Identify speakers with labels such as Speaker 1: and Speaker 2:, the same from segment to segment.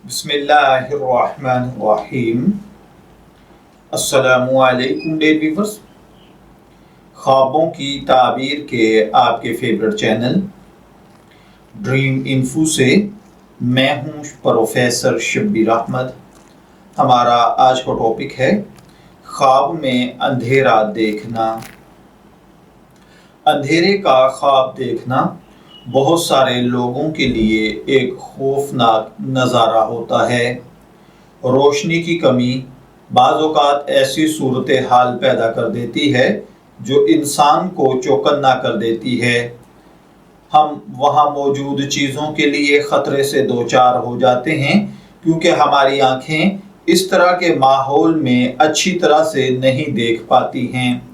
Speaker 1: बिस्मिल्लाहिर्रहमानिर्रहीम। अस्सलामुअलैकुम dear viewers. ख्वाबों की ताबीर के आपके फेवरेट चैनल ड्रीम इन्फो से मैं हूं प्रोफेसर शब्बीर अहमद। हमारा आज का टॉपिक है ख्वाब में अंधेरा देखना। अंधेरे का ख्वाब देखना बहुत सारे लोगों के लिए एक खौफनाक नज़ारा होता है। रोशनी की कमी बाज़ औक़ात ऐसी सूरत हाल पैदा कर देती है जो इंसान को चौकन्ना कर देती है। हम वहाँ मौजूद चीज़ों के लिए ख़तरे से दो चार हो जाते हैं क्योंकि हमारी आँखें इस तरह के माहौल में अच्छी तरह से नहीं देख पाती हैं।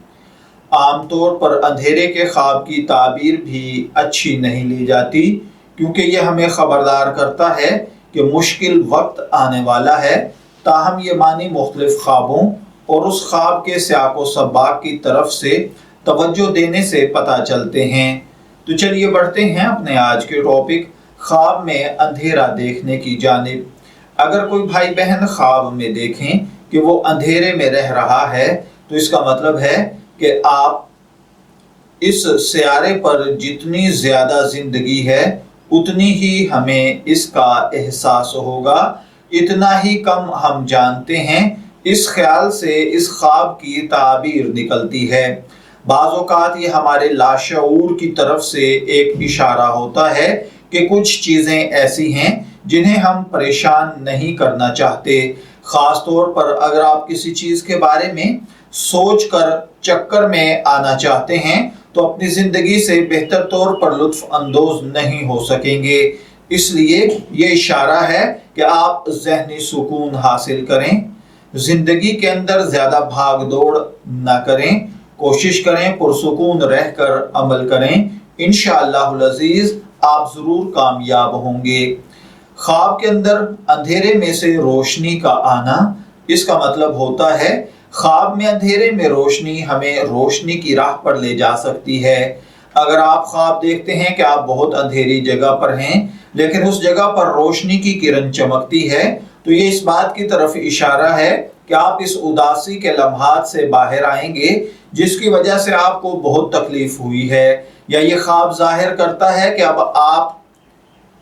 Speaker 1: आमतौर पर अंधेरे के ख्वाब की ताबीर भी अच्छी नहीं ली जाती क्योंकि यह हमें ख़बरदार करता है कि मुश्किल वक्त आने वाला है। ताहम ये मानी मुख्तलिफ ख्वाबों और उस ख्वाब के सियाक़ व सबाक़ की तरफ से तवज्जो देने से पता चलते हैं। तो चलिए बढ़ते हैं अपने आज के टॉपिक ख्वाब में अंधेरा देखने की जानिब। अगर कोई भाई बहन ख्वाब में देखें कि वो अंधेरे में रह रहा है तो इसका मतलब है कि आप इस सियारे पर जितनी ज़्यादा ज़िंदगी है उतनी ही हमें इसका एहसास होगा, इतना ही कम हम जानते हैं। इस ख्याल से इस ख्वाब की ताबीर निकलती है। बाज़ औक़ात ये हमारे लाशऊर की तरफ से एक इशारा होता है कि कुछ चीज़ें ऐसी हैं जिन्हें हम परेशान नहीं करना चाहते। ख़ास तौर पर अगर आप किसी चीज़ के बारे में सोच कर चक्कर में आना चाहते हैं तो अपनी ज़िंदगी से बेहतर तौर पर लुत्फ़ अंदोज़ नहीं हो सकेंगे। इसलिए ये इशारा है कि आप ज़हनी सुकून हासिल करें, ज़िंदगी के अंदर ज़्यादा भाग दौड़ ना करें, कोशिश करें पुरसुकून रह कर अमल करें। इंशाअल्लाहुल अज़ीज़ आप ज़रूर कामयाब होंगे। ख्वाब के अंदर अंधेरे में से रोशनी का आना, इसका मतलब होता है ख्वाब में अंधेरे में रोशनी हमें रोशनी की राह पर ले जा सकती है। अगर आप ख्वाब देखते हैं कि आप बहुत अंधेरी जगह पर हैं लेकिन उस जगह पर रोशनी की किरण चमकती है तो ये इस बात की तरफ इशारा है कि आप इस उदासी के लम्हात से बाहर आएंगे जिसकी वजह से आपको बहुत तकलीफ हुई है। या ये ख्वाब जाहिर करता है कि अब आप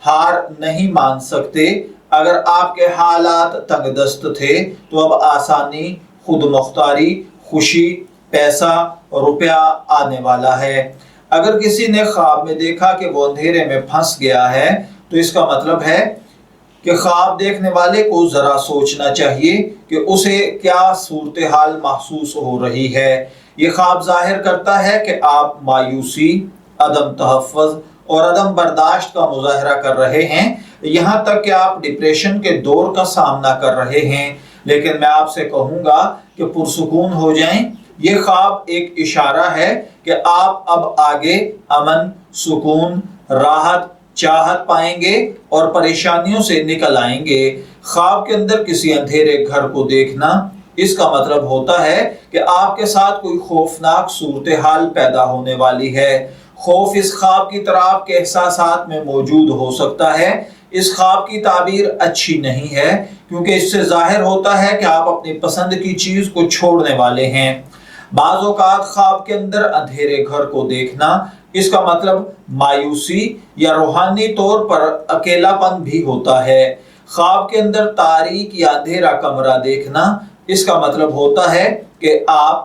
Speaker 1: हार नहीं मान सकते। अगर आपके हालात तंगदस्त थे तो अब आसानी, खुद मुख्तारी, खुशी, पैसा, रुपया आने वाला है। अगर किसी ने ख्वाब में देखा कि वो अंधेरे में फंस गया है तो इसका मतलब है कि ख्वाब देखने वाले को ज़रा सोचना चाहिए कि उसे क्या सूरत हाल महसूस हो रही है। ये ख्वाब जाहिर करता है कि आप मायूसी, अदम तहफ़्फ़ुज़ और अदम बर्दाश्त का मुज़ाहरा कर रहे हैं, यहाँ तक कि आप डिप्रेशन के दौर का सामना कर रहे हैं। लेकिन मैं आपसे कहूँगा कि पुरसुकून हो जाएं। ये ख्वाब एक इशारा है कि आप अब आगे अमन, सुकून, राहत, चाहत पाएंगे और परेशानियों से निकल आएंगे। ख्वाब के अंदर किसी अंधेरे घर को देखना, इसका मतलब होता है कि आपके साथ कोई खौफनाक सूरत हाल पैदा होने वाली है। खौफ इस ख्वाब की तरह आपके एहसासात में मौजूद हो सकता है। इस ख्वाब की ताबीर अच्छी नहीं है क्योंकि इससे जाहिर होता है कि आप अपनी पसंद की चीज़ को छोड़ने वाले हैं। बाज़ औक़ात ख्वाब के अंदर अंधेरे घर को देखना, इसका मतलब मायूसी या रूहानी तौर पर अकेलापन भी होता है। ख्वाब के अंदर तारीक या अंधेरा कमरा देखना, इसका मतलब होता है कि आप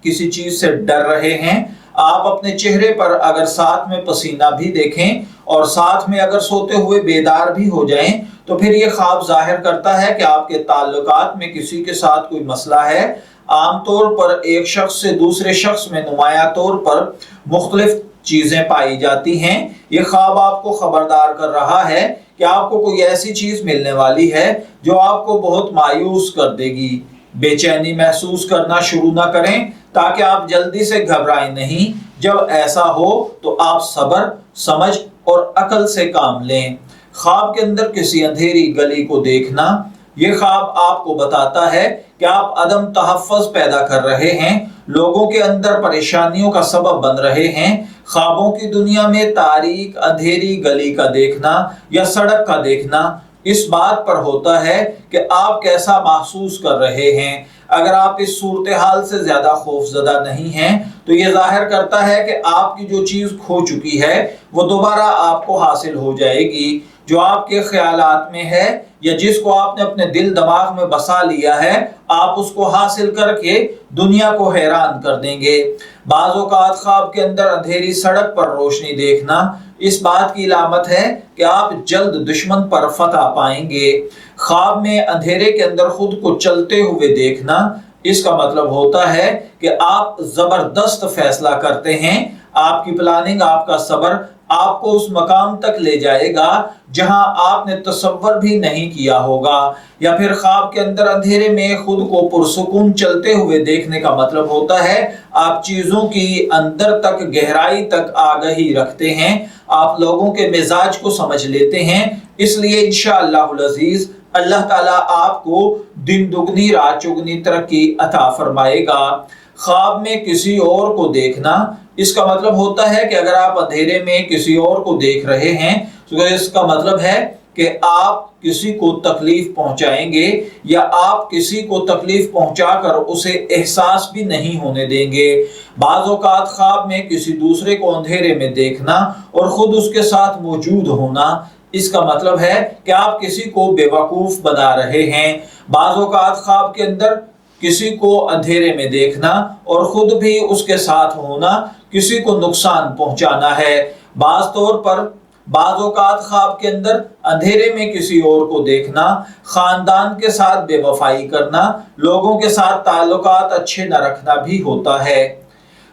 Speaker 1: किसी चीज़ से डर रहे हैं। आप अपने चेहरे पर अगर साथ में पसीना भी देखें और साथ में अगर सोते हुए बेदार भी हो जाएं तो फिर ये ख्वाब जाहिर करता है कि आपके ताल्लुकात में किसी के साथ कोई मसला है। आमतौर पर एक शख्स से दूसरे शख्स में नुमाया तौर पर मुख्तलिफ चीज़ें पाई जाती हैं। ये ख्वाब आपको खबरदार कर रहा है कि आपको कोई ऐसी चीज़ मिलने वाली है जो आपको बहुत मायूस कर देगी। बेचैनी महसूस करना शुरू ना करें ताकि आप जल्दी से घबराएं नहीं। जब ऐसा हो तो आप सब्र, समझ और अकल से काम लें। ख्वाब के अंदर किसी अंधेरी गली को देखना, ये ख्वाब आपको बताता है कि आप अदम तहफ़्फ़ुज़ पैदा कर रहे हैं, लोगों के अंदर परेशानियों का सबब बन रहे हैं। ख्वाबों की दुनिया में तारीक अंधेरी गली का देखना या सड़क का देखना اس بات پر ہوتا ہے کہ آپ کیسا محسوس کر رہے ہیں۔ اگر آپ اس صورتحال سے زیادہ خوف زدہ نہیں ہیں تو یہ ظاہر کرتا ہے کہ آپ کی جو چیز کھو چکی ہے وہ دوبارہ آپ کو حاصل ہو جائے گی۔ جو آپ کے خیالات میں ہے یا جس کو آپ نے اپنے دل دماغ میں بسا لیا ہے، آپ اس کو حاصل کر کے دنیا کو حیران کر دیں گے۔ بعض اوقات خواب کے اندر اندھیری سڑک پر روشنی دیکھنا اس بات کی علامت ہے کہ آپ جلد دشمن پر فتح پائیں گے۔ خواب میں اندھیرے کے اندر خود کو چلتے ہوئے دیکھنا اس کا مطلب ہوتا ہے کہ آپ زبردست فیصلہ کرتے ہیں۔ آپ کی پلاننگ، آپ کا صبر آپ کو اس مقام تک لے جائے گا جہاں آپ نے تصور بھی نہیں کیا ہوگا۔ یا پھر خواب کے اندر اندھیرے میں خود کو پرسکون چلتے ہوئے دیکھنے کا مطلب ہوتا ہے آپ چیزوں کی اندر تک، گہرائی تک آگاہی رکھتے ہیں، آپ لوگوں کے مزاج کو سمجھ لیتے ہیں۔ اس لیے انشاءاللہ العزیز اللہ تعالیٰ آپ کو دن دگنی رات چگنی ترقی عطا فرمائے گا۔ خواب میں کسی اور کو دیکھنا اس کا مطلب ہوتا ہے کہ اگر آپ اندھیرے میں کسی اور کو دیکھ رہے ہیں تو اس کا مطلب ہے کہ آپ کسی کو تکلیف پہنچائیں گے یا آپ کسی کو تکلیف پہنچا کر اسے احساس بھی نہیں ہونے دیں گے۔ بعض اوقات خواب میں کسی دوسرے کو اندھیرے میں دیکھنا اور خود اس کے ساتھ موجود ہونا اس کا مطلب ہے کہ آپ کسی کو بے وقوف بنا رہے ہیں۔ بعض اوقات خواب کے اندر کسی کو اندھیرے میں دیکھنا اور خود بھی اس کے ساتھ ہونا کسی کو نقصان پہنچانا ہے۔ بعض اوقات خواب کے اندر اندھیرے میں کسی اور کو دیکھنا خاندان کے ساتھ بے وفائی کرنا، لوگوں کے ساتھ تعلقات اچھے نہ رکھنا بھی ہوتا ہے۔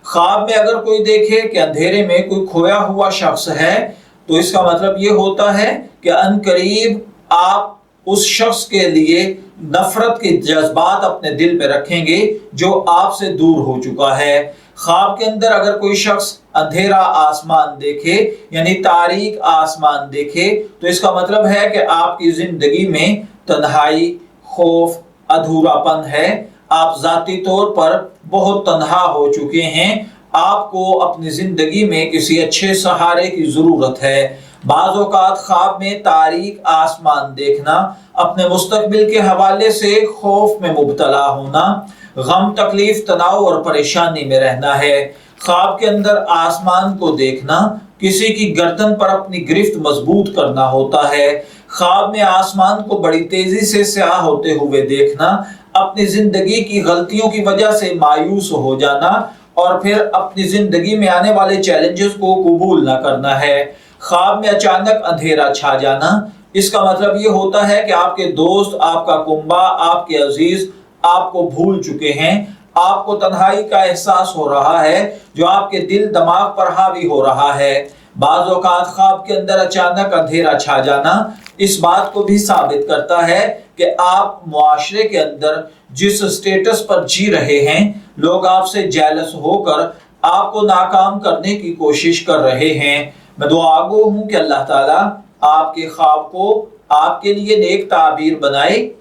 Speaker 1: خواب میں اگر کوئی دیکھے کہ اندھیرے میں کوئی کھویا ہوا شخص ہے تو اس کا مطلب یہ ہوتا ہے کہ عنقریب آپ اس شخص کے لیے نفرت کے جذبات اپنے دل میں رکھیں گے جو آپ سے دور ہو چکا ہے۔ خواب کے اندر اگر کوئی شخص اندھیرا آسمان دیکھے یعنی تاریک آسمان دیکھے تو اس کا مطلب ہے کہ آپ کی زندگی میں تنہائی، خوف، ادھورا پن ہے۔ آپ ذاتی طور پر بہت تنہا ہو چکے ہیں۔ آپ کو اپنی زندگی میں کسی اچھے سہارے کی ضرورت ہے۔ بعض اوقات خواب میں تاریک آسمان دیکھنا اپنے مستقبل کے حوالے سے خوف میں مبتلا ہونا، غم، تکلیف، تناؤ اور پریشانی میں رہنا ہے۔ خواب کے اندر آسمان کو دیکھنا کسی کی گردن پر اپنی گرفت مضبوط کرنا ہوتا ہے۔ خواب میں آسمان کو بڑی تیزی سے سیاہ ہوتے ہوئے دیکھنا اپنی زندگی کی غلطیوں کی وجہ سے مایوس ہو جانا اور پھر اپنی زندگی میں آنے والے چیلنجز کو قبول نہ کرنا ہے۔ خواب میں اچانک اندھیرا چھا جانا اس کا مطلب یہ ہوتا ہے کہ آپ کے دوست، آپ کا کنبہ، آپ کے عزیز آپ کو بھول چکے ہیں۔ آپ کو تنہائی کا احساس ہو رہا ہے جو آپ کے دل دماغ پر حاوی ہو رہا ہے۔ بعض اوقات خواب کے اندر اچانک اندھیرا چھا جانا اس بات کو بھی ثابت کرتا ہے کہ آپ معاشرے کے اندر جس سٹیٹس پر جی رہے ہیں لوگ آپ سے جیلس ہو کر آپ کو ناکام کرنے کی کوشش کر رہے ہیں۔ میں دعا گو ہوں کہ اللہ تعالیٰ آپ کے خواب کو آپ کے لیے نیک تعبیر بنائے۔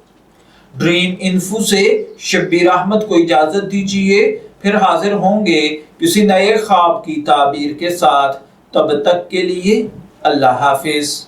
Speaker 1: ڈریم انفو سے شبیر احمد کو اجازت دیجیے، پھر حاضر ہوں گے کسی نئے خواب کی تعبیر کے ساتھ۔ تب تک کے لیے اللہ حافظ۔